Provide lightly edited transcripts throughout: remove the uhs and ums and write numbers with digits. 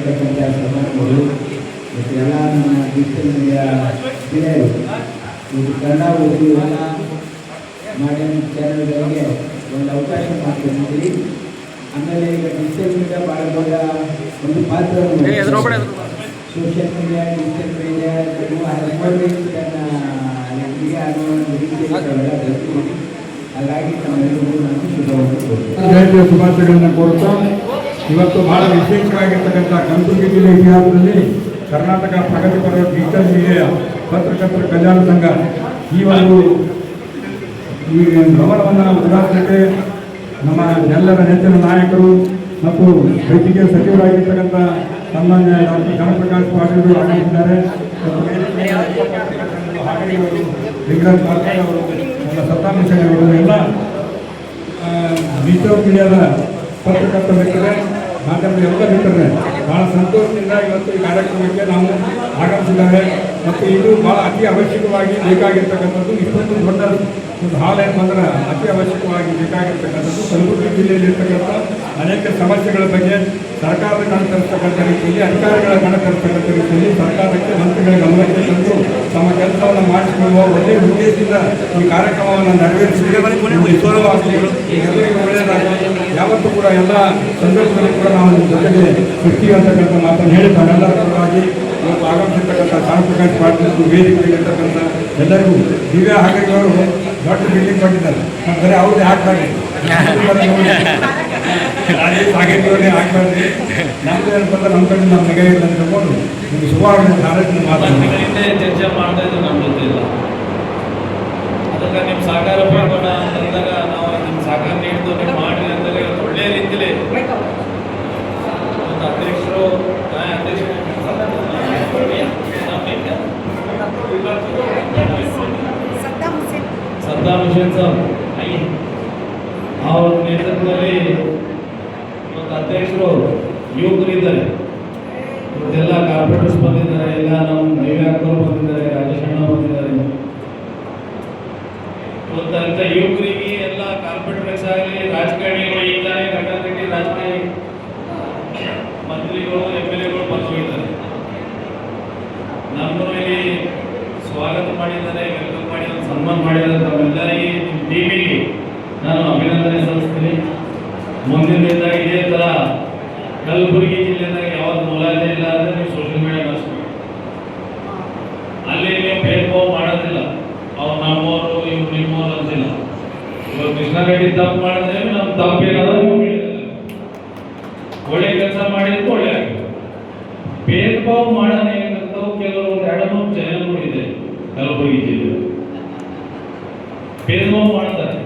ಇರ್ತಕ್ಕಂಥ ಸಮಾಜಗಳು ಮತ್ತು ಎಲ್ಲ ನಮ್ಮ ಡಿಜಿಟಲ್ ಮೀಡಿಯಾ ಗೆಳೆಯರು ಇದು ಕನ್ನಡ ಓದಿ ಎಲ್ಲ ಮಾಧ್ಯಮ ಚಾನೆಲ್ಗಳಿಗೆ ಒಂದು ಅವಕಾಶ ಮಾಡ್ಕೊಂಡಿದ್ದೀವಿ. ಆಮೇಲೆ ಈಗ ಡಿಜಿಟಲ್ ಮೀಡಿಯಾ ಭಾಳ ದೊಡ್ಡ ಒಂದು ಪಾತ್ರವನ್ನು social media digital media media ಅನ್ನೋ ಒಂದು ರೀತಿಯಲ್ಲಿ ಹಾಗಾಗಿ ತಮ್ಮೆಲ್ಲರಿಗೂ ನಾನು ಶುಭಾಶಯಗಳನ್ನು ಕೋರುತ್ತಾ ಇವತ್ತು ಬಹಳ ವಿಶೇಷವಾಗಿರ್ತಕ್ಕಂಥ ಕಲಬುರಗಿ ಜಿಲ್ಲೆ ಇತಿಹಾಸದಲ್ಲಿ ಕರ್ನಾಟಕ ಪ್ರಗತಿಪರ ಡಿಜಿಟಲ್ ಮೀಡಿಯಾ ಪತ್ರಕರ್ತರ ಕಲ್ಯಾಣ ಸಂಘ ಈ ಒಂದು ಈ ಭವನವನ್ನು ಉದ್ಘಾಟನೆಗೆ ನಮ್ಮ ಎಲ್ಲರ ನೆಚ್ಚಿನ ನಾಯಕರು ಮತ್ತು ವೈದ್ಯಕೀಯ ಸಚಿವರಾಗಿರ್ತಕ್ಕಂಥ ಸನ್ಮಾನ್ಯ ಡಾಕ್ಟರ್ ಕನಕಪ್ರಕಾಶ್ ಪಾಟೀಲ್ ಆಗಮಿಸಿದ್ದಾರೆ. ಲಿಂಗರಾಜ್ ಮಾರ್ಕಂಡ್ ಅವರು, ಸತ್ತಾಂ ಮಿಷನ್ ಅವರು ಎಲ್ಲ ಡಿಜಿಟಲ್ ಮೀಡಿಯಾದ ಪತ್ರಕರ್ತ ಮಿತ್ರರೇ, ಮಾಧ್ಯಮದ ಎಲ್ಲ ಮಿತ್ರರೇ, ಭಾಳ ಸಂತೋಷದಿಂದ ಇವತ್ತು ಈ ಕಾರ್ಯಕ್ರಮಕ್ಕೆ ನಾವು ಆಗಮಿಸಿದ್ದಾರೆ. ಮತ್ತು ಇದು ಭಾಳ ಅತಿ ಅವಶ್ಯಕವಾಗಿ ಬೇಕಾಗಿರ್ತಕ್ಕಂಥದ್ದು. ಇಷ್ಟೊಂದು ದೊಡ್ಡ ಒಂದು ಹಾಲ್ ಏನು ಬಂದ್ರೆ ಅತಿ ಅವಶ್ಯಕವಾಗಿ ಬೇಕಾಗಿರ್ತಕ್ಕಂಥದ್ದು ಕಲಬುರಗಿ ಜಿಲ್ಲೆಯಲ್ಲಿರ್ತಕ್ಕಂಥ ಅನೇಕ ಸಮಸ್ಯೆಗಳ ಬಗ್ಗೆ ಸರ್ಕಾರದ ಕಣತರಿಸ್ತಕ್ಕಂಥ ರೀತಿಯಲ್ಲಿ, ಅಧಿಕಾರಿಗಳ ಕಣತರಿಸ್ತಕ್ಕಂಥ ರೀತಿಯಲ್ಲಿ ಸರ್ಕಾರಕ್ಕೆ ಮಂತ್ರಿಗಳ ಗಮನಕ್ಕೆ ತಂದು ತಮ್ಮ ಕೆಲಸವನ್ನು ಮಾಡಿಸಿಕೊಳ್ಳುವ ಒಳ್ಳೆಯ ಉದ್ದೇಶದಿಂದ ಈ ಕಾರ್ಯಕ್ರಮವನ್ನು ನೆರವೇರಿಸಿದರೆ ಎಲ್ಲರಿಗೂ ಒಳ್ಳೆಯದಾಗಲಿ. ಯಾವತ್ತೂ ಕೂಡ ಎಲ್ಲ ಸಂದರ್ಭದಲ್ಲಿ ಕೂಡ ನಾವು ನಿಮ್ಮ ಜೊತೆಗೆ ಇರ್ತೀವಿ ಅಂತಕ್ಕಂಥ ಮಾತನ್ನು ಹೇಳಿ ತಾವೆಲ್ಲರ ಪರವಾಗಿ ಇವತ್ತು ಆಗಮಿಸಿರ್ತಕ್ಕಂಥ ಕನಕಪ್ರಕಾಶ್ ಪಾಟೀಲ್ ವೇದಿಕೆಯಲ್ಲಿರ್ತಕ್ಕಂಥ ಎಲ್ಲರಿಗೂ ದಿವ್ಯಾ ಹಾಗಾಗಿ ದೊಡ್ಡ ಬಿಲ್ಡಿಂಗ್ ಕೊಟ್ಟಿದ್ದಾರೆ. ಬರೀ ಅವ್ರದ್ದು ಹಾಕ್ಬಾರ್ದು, ಹಾಗೇಟಿಯವರೇ ಹಾಕ್ಬಾರ್ದು. ನಮ್ದು ಏನಂತಂದ್ರೆ ನಮ್ಮ ಕಡೆ ನಮ್ಮ ನಿಗಾ ಇಲ್ಲ ಅಂತ ಹೇಳ್ಕೊಂಡು ನಿಮಗೆ ಶುಭವಾಗಲಿ ಕಾರ್ಯಕ್ರಮ ಮಾತಾಡ್ತಾರೆ. ಚರ್ಚೆ ಮಾಡ್ತಾ ಇದ್ದು ನಮ್ಮ ಜೊತೆ ಇಲ್ಲ, ಅದಕ್ಕೆ ನಿಮ್ಮ ಸಹಕಾರ ಬೇಕೋಣ ಅಂತಂದಾಗ ನಾವು ನಿಮ್ಮ ಸಹಕಾರ ನೀಡಿದ್ದು ನೀವು ಮಾಡಿರಿ ಅಂತಲೇ ಒಳ್ಳೆಯ ರೀತಿಯಲ್ಲಿ ಒಂದು ಅಧ್ಯಕ್ಷರು ಸದ್ದಾಂ ಹುಸೇನ್ ಸರ್ ಅವರ ನೇತೃತ್ವದಲ್ಲಿ ಒಂದು ಅಧ್ಯಕ್ಷರು ಯುವಕರಿದ್ದಾರೆ, ಇವತ್ತೆಲ್ಲ ಕಾರ್ಪೊರೇಟರ್ಸ್ ಬಂದಿದ್ದಾರೆ, ಎಲ್ಲ ನಮ್ಮ ದೇವ್ಯಾಕರು ಬಂದಿದ್ದಾರೆ, ರಾಜೇಶ್ ಅಣ್ಣ ಬಂದಿದ್ದಾರೆ. ಇವತ್ತಂತ ಯುವಕರಿಗೆ ಎಲ್ಲ ಕಾರ್ಪೊರೇಟರ್ಸ್ ಆಗಲಿ ರಾಜಕಾರಣಿಗಳು ಇದ್ದಾರೆ, ಗಂಡಗಟ್ಟಿ ರಾಜಕಾರಣಿ ಮಂತ್ರಿಗಳು MLA ಬಂದು ಹೋಗಿದ್ದಾರೆ. ನಮ್ಮನ್ನು ಇಲ್ಲಿ ಸ್ವಾಗತ ಮಾಡಿದ್ದಾರೆ, ವೆಲ್ಕಮ್ ಮಾಡಿ ಸನ್ಮಾನ ಮಾಡಿದ್ದಾರೆ. ತಮ್ಮೆಲ್ಲರಿಗೆ ನಿಮ್ಮ ಟೀಮಿಗೆ ನಾನು ಅಭಿನಂದನೆ ಸಲ್ಲಿಸ್ತೀನಿ. ಮುಂದಿನ ದಿನದಾಗ ಇದೇ ಥರ ಕಲಬುರಗಿ ಜಿಲ್ಲೆದಾಗ ಯಾವ್ದು ಮುಲಾಜೆ ಇಲ್ಲ ಅಂದರೆ ನೀವು ಸೋಷಿಯಲ್ ಮೀಡಿಯಾ ಬಳಸ್ಬೇಕು. ಅಲ್ಲಿ ನೀವು ಭೇದ ಭಾವ ಮಾಡೋದಿಲ್ಲ, ಅವ್ರು ನಮ್ಮವರು ಇವ್ರು ನಿಮ್ಮವರು ಅಂತಿಲ್ಲ. ಇವಾಗ ಕೃಷ್ಣಾರೆಡ್ಡಿ ತಪ್ಪು ಮಾಡಿದ್ರೆ ನಮ್ಮ ತಪ್ಪು ಏನಾದರೂ ನೀವು ಒಳ್ಳೆ ಕೆಲಸ ಮಾಡಿದ್ರು ಒಳ್ಳೆ ಆಗ್ತದೆ. ಭೇದ ಭಾವ ಮಾಡೋಣ ಏನಂತವು ಕೆಲವರು ಒಂದು 2-3 ಜನಗಳು ಇದೆ ಕಲಬುರಗಿ ಜಿಲ್ಲೆ, ಭೇದ ಭಾವ ಮಾಡ್ತಾರೆ.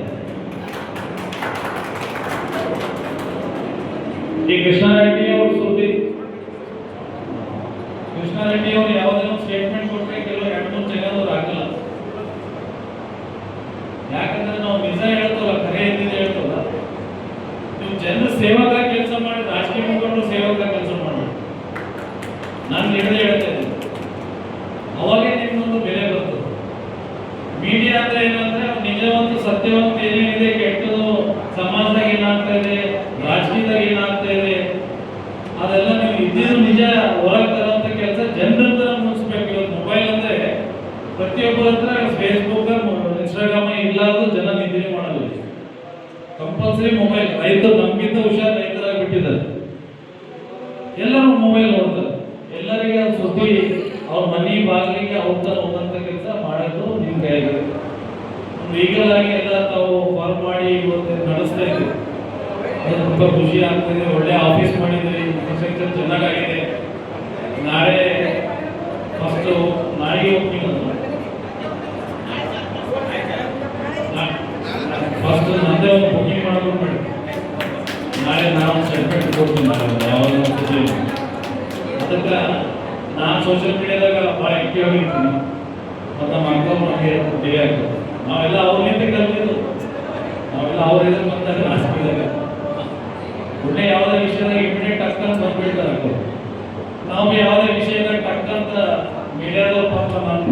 ಈ ಕೃಷ್ಣಾರೆಡ್ಡಿ ಅವರು ಸುದ್ದಿ, ಕೃಷ್ಣಾರೆಡ್ಡಿ ಅವರು ಯಾವುದೇ ಒಂದು ಸ್ಟೇಟ್ಮೆಂಟ್ ಕೊಟ್ಟರೆ ಕೆಲವು 2-3 ಜನರು ಆಗಲ್ಲ. ಯಾಕಂದ್ರೆ ನಾವು ನಿಜ ಹೇಳ್ತಲ್ಲ, ಖರೆ ಇದ್ದಿದ್ದು ಹೇಳ್ತಲ್ಲ. ನೀವು ಜನರ ಸೇವಾಗ ಕೆಲಸ ಮಾಡಿ, ರಾಜಕೀಯ ಮುಖಂಡರು ಸೇವಾಗ ಕೆಲಸ ಮಾಡಬೇಕು. ನಾನು ಹಿಡಿದೇ ಹೇಳ್ತಾ ಇದ್ದೀನಿ, ಅವಾಗೇ ನಿಮ್ಮೊಂದು ಬೆಲೆ ಬರ್ತದೆ. ಮೀಡಿಯಾ ಅಂದ್ರೆ ಏನಂದ್ರೆ ನಿಜವಂತ ಸತ್ಯವಂತ ಏನೇನಿದೆ, ಕೆಟ್ಟದು ಸಮಾಜದಾಗ ಏನಾಗ್ತಾ ಇದೆ, ರಾಜಕೀಯದಾಗ ಏನಾಗ್ತಾ ಇದೆ, ಅದೆಲ್ಲ ನೀವು ಇದ್ದಿದ್ದು ನಿಜ ಹೊರಗೆ ತರುವಂತ ಕೆಲಸ ಜನರಂತ ಮುಗಿಸ್ಬೇಕು. ಇವತ್ತು ಮೊಬೈಲ್ ಅಂದ್ರೆ ಪ್ರತಿಯೊಬ್ಬರ ಹತ್ರ ಫೇಸ್ಬುಕ್ ಇನ್ಸ್ಟಾಗ್ರಾಮ್ ಇಲ್ಲಾರ್ದು ಜನ ನಿದ್ರೆ ಮಾಡೋದು. Compulsory mobile. ರೈತರು ನಮ್ಗಿಂತ ಹುಷಾರ್ ರೈತರಾಗಿ ಬಿಟ್ಟಿದ್ದಾರೆ, ಎಲ್ಲರೂ ಮೊಬೈಲ್ ನೋಡ್ತಾರೆ. ಎಲ್ಲರಿಗೆ ಅದು ಸುದ್ದಿ ಅವ್ರ ಮನೆ ಬಾಗಿಲಿಗೆ ಅವ್ರ ಹೋದಂತ ಕೆಲಸ ಮಾಡೋದು ನಿಮ್ಮ ಕೈಯಾಗಿದೆ. ಲೀಗಲ್ ಆಗಿ ಎಲ್ಲ ತಾವು ಫಾರ್ಮ್ ಮಾಡಿ ಇವತ್ತು ನಡೆಸ್ತಾ ಇದ್ದೀವಿ, ಅದು ತುಂಬ ಖುಷಿ ಆಗ್ತದೆ. ಒಳ್ಳೆ ಆಫೀಸ್ ಮಾಡಿದ್ರಿ, ಇನ್ಫ್ರಾಸ್ಟ್ರಕ್ಚರ್ ಚೆನ್ನಾಗಾಗಿದೆ. ನಾಳೆ ಫಸ್ಟು ನಾಳೆಗೆ ಓಪನಿಂಗ್ ಅಂತ ಫಸ್ಟ್ ನಂದೇ ಒಂದು ಬುಕಿಂಗ್ ಮಾಡೋದು ಮಾಡಿ. ನಾಳೆ ನಾವು ಸರ್ಟಿಫಿಕೇಟ್ ಕೊಡ್ತೀನಿ ಯಾವಾಗ. ಅದಕ್ಕೆ ನಾನು ಸೋಷಿಯಲ್ ಮೀಡಿಯಾದಾಗ ಭಾಳ ಆಕ್ಟಿವ್ ಆಗಿರ್ತೀನಿ. ಮತ್ತು ನಮ್ಮ ಅಕ್ಕ ನಮಗೆ ಡಿಲೇ ಆಗ್ತದೆ. ನಾವೆಲ್ಲ ಅವ್ರಿಂದ ಕಲ್ತಿದ್ದು, ನಾವೆಲ್ಲ ಅವ್ರ ಎದುರು ಬಂದಾಗ ರಾಜಕೀಯದಾಗ ಒಳ್ಳೆ ಯಾವುದೇ ವಿಷಯದಾಗ ಇಮಿಡಿಯೇಟ್ ಟಕ್ಕಂತ ಬಂದ್ಬಿಡ್ತಾರೆ ಅಕ್ಕ. ನಾವು ಯಾವುದೇ ವಿಷಯದಾಗ ಟಕ್ಕಂತ ಮೀಡಿಯಾದವ್ರ ಪಾಪ ನಾನು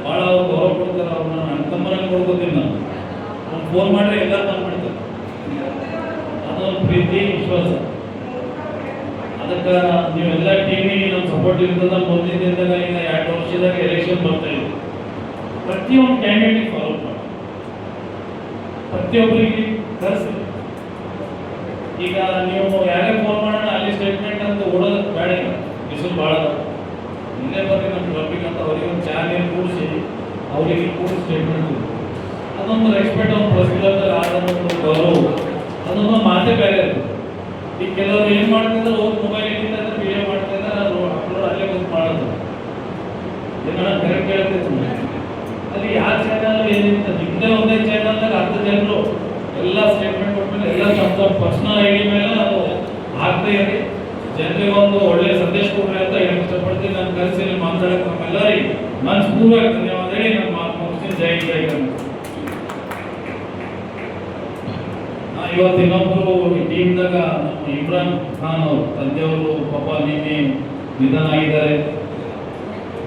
ಭಾಳ ಅವ್ರು ಗೌರವ ಕೊಡ್ತಾರೆ. ಅವ್ರನ್ನ ನನ್ನ ತಮ್ಮನಾಗ ನೋಡ್ಕೋತೀನಿ. ನಾನು ಫೋನ್ ಮಾಡಿದ್ರೆ ಎಲ್ಲರೂ ಬಂದ್ಬಿಡ್ತಾರೆ. ಅದೊಂದು ಪ್ರೀತಿ ವಿಶ್ವಾಸ. ಅದಕ್ಕೆ ಅದಕ್ಕೆ ನೀವೆಲ್ಲ ಟೀಮಿಗೆ ನಮ್ಮ ಸಪೋರ್ಟ್ ಇರ್ತದ. ಮುಂದಿನ ದಿನದಾಗ ಈಗ 2 ವರ್ಷದಾಗ ಎಲೆಕ್ಷನ್ ಬರ್ತಾ ಇದೆ. ಪ್ರತಿಯೊಂದು ಕ್ಯಾಂಡಿಡೇಟ್ ಫಾಲೋ ಮಾಡಿ, ಪ್ರತಿಯೊಬ್ಬರಿಗೆ ಕರೆಸಿ. ಈಗ ನೀವು ಯಾರೇ ಫೋನ್ ಮಾಡೋಣ ಅಲ್ಲಿ ಸ್ಟೇಟ್ಮೆಂಟ್ ಅಂತ ಓಡೋದಕ್ಕೆ ಬೇಡ. ಈಗ ಬಿಸಿಲು ಭಾಳ ಇಲ್ಲೇ ಬರ್ರಿ ನಮ್ಮ ಟ್ರಾಫಿಕ್ ಅಂತ ಅವ್ರಿಗೆ ಒಂದು ಚಾ ನೀರು ಕೂಡಿಸಿ ಅವರಿಗೆ ಕೂಡ ಸ್ಟೇಟ್ಮೆಂಟ್ ಅದೊಂದು ರೆಸ್ಪೆಕ್ಟ್, ಒಂದು ಪ್ರಸಿದ್ಧದಲ್ಲಿ ಆದೊಂದು ಗೌರವ, ಅದೊಂದು ಮಾತೇ ಬೇರೆ ಇರ್ತದೆ. ಈಗ ಕೆಲವರು ಏನು ಮಾಡ್ತಿದ್ದಾರೆ, ಹೋಗಿ ಮೊಬೈಲ್ ಇಟ್ಟಿದ್ದಾರೆ, ವಿಡಿಯೋ ಮಾಡ್ತಾ ಇದ್ದಾರೆ, ಅದು ಅಪ್ಲೋಡ್ ಅಲ್ಲೇ ಹೋಗಿ ಮಾಡೋದು. ಇದನ್ನ ಕರೆಕ್ಟ್ ಹೇಳ್ತಿದ್ದೀನಿ. ಅಲ್ಲಿ ಯಾವ ಚಾನಲ್ ಏನಿಂತ ನಿಮ್ಮದೇ ಒಂದೇ ಚಾನಲ್ನಾಗ 10 ಜನರು ಎಲ್ಲ ಸ್ಟೇಟ್ಮೆಂಟ್ ಕೊಟ್ಮೇಲೆ ಎಲ್ಲ ತಮ್ಮ ಪರ್ಸನಲ್ ಐಡಿ ಮೇಲೆ ಅದು ಆಗ್ತಾ ಇರಿ. ಜನರಿಗೆ ಒಂದು ಒಳ್ಳೆಯ ಸಂದೇಶ ಕೊಡ್ರಿ ಅಂತ ಹೇಳಕ್ ಇಷ್ಟಪಡ್ತೀನಿ. ನಾನು ಕರೆಸಿ ಮಾತಾಡಕ್ಕೆ ನಮ್ಮೆಲ್ಲರಿಗೆ ಮನಸ್ಪೂರ್ವಕ ಧನ್ಯವಾದ ಹೇಳಿ ನನ್ನ ಮಾತು ಮುಗಿಸ್ತೀನಿ. ಜೈ ಜೈ ಕನ್ನಡ. ಇವತ್ತು ಇನ್ನೊಬ್ಬರು ಈ ಟೀಮ್ದಾಗ ನಮ್ಮ ಇಮ್ರಾನ್ ಖಾನ್ ಅವರು ತಂದೆಯವರು ಪಾಪ ನಿನ್ನೆ ನಿಧನ ಆಗಿದ್ದಾರೆ.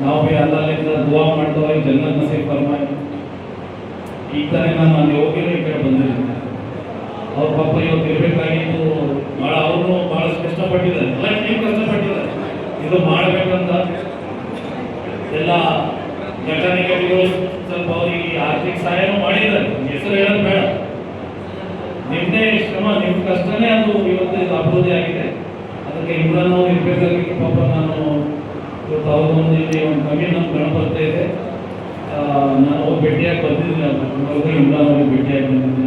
ನಾವು ಅಲ್ಲಿಂದ ದುವಾ ಮಾಡ್ತೇವೆ, ಜನ್ನತ್ ನಸೀಬ್ ಫರ್ಮಾಯಿ. ಈ ತರ ನಾನು ಅಲ್ಲಿ ಹೋಗಿರೋ ಈ ಕಡೆ ಬಂದಿದ್ದೀನಿ. ಅವ್ರ ಪಾಪ ಇವತ್ತು ಇರಬೇಕಾಗಿತ್ತು ಭಾಳ, ಅವರು ಭಾಳಷ್ಟು ಕಷ್ಟಪಟ್ಟಿದ್ದಾರೆ, ಎಲ್ಲ ಟೀಮ್ ಕಷ್ಟಪಟ್ಟಿದ್ದಾರೆ ಇದು ಮಾಡಬೇಕಂತ. ಎಲ್ಲ ಮೆಕ್ಯಾನಿಕಲ್ಗಳು ಸ್ವಲ್ಪ ಅವರಿಗೆ ಆರ್ಥಿಕ ಸಹಾಯನೂ ಮಾಡಿದ್ದಾರೆ. ಹೆಸರು ಹೇಳೋದು ಬೇಡ, ನಿಮ್ಮದೇ ಶ್ರಮ, ನಿಮ್ಮ ಕಷ್ಟನೇ ಅದು ಇವತ್ತು ಇದು ಅಭಿವೃದ್ಧಿ ಆಗಿದೆ. ಅದಕ್ಕೆ ಇಮ್ರಾನ್ ಅವ್ರು ಇರಬೇಕಾಗಿತ್ತು. ಪಾಪ ನಾನು ಇವತ್ತು ಅವ್ರದೊಂದು ಇಲ್ಲಿ ಒಂದು ಕಮ್ಮಿ ನಮ್ಮ ಗಣಪತಿ ಇದೆ, ನಾನು ಹೋಗಿ ಭೇಟಿಯಾಗಿ ಬಂದಿದ್ದೀನಿ. ಇಮ್ರಾನ್ ಅವ್ರಿಗೆ ಭೇಟಿಯಾಗಿ ಬಂದಿದ್ದೀನಿ.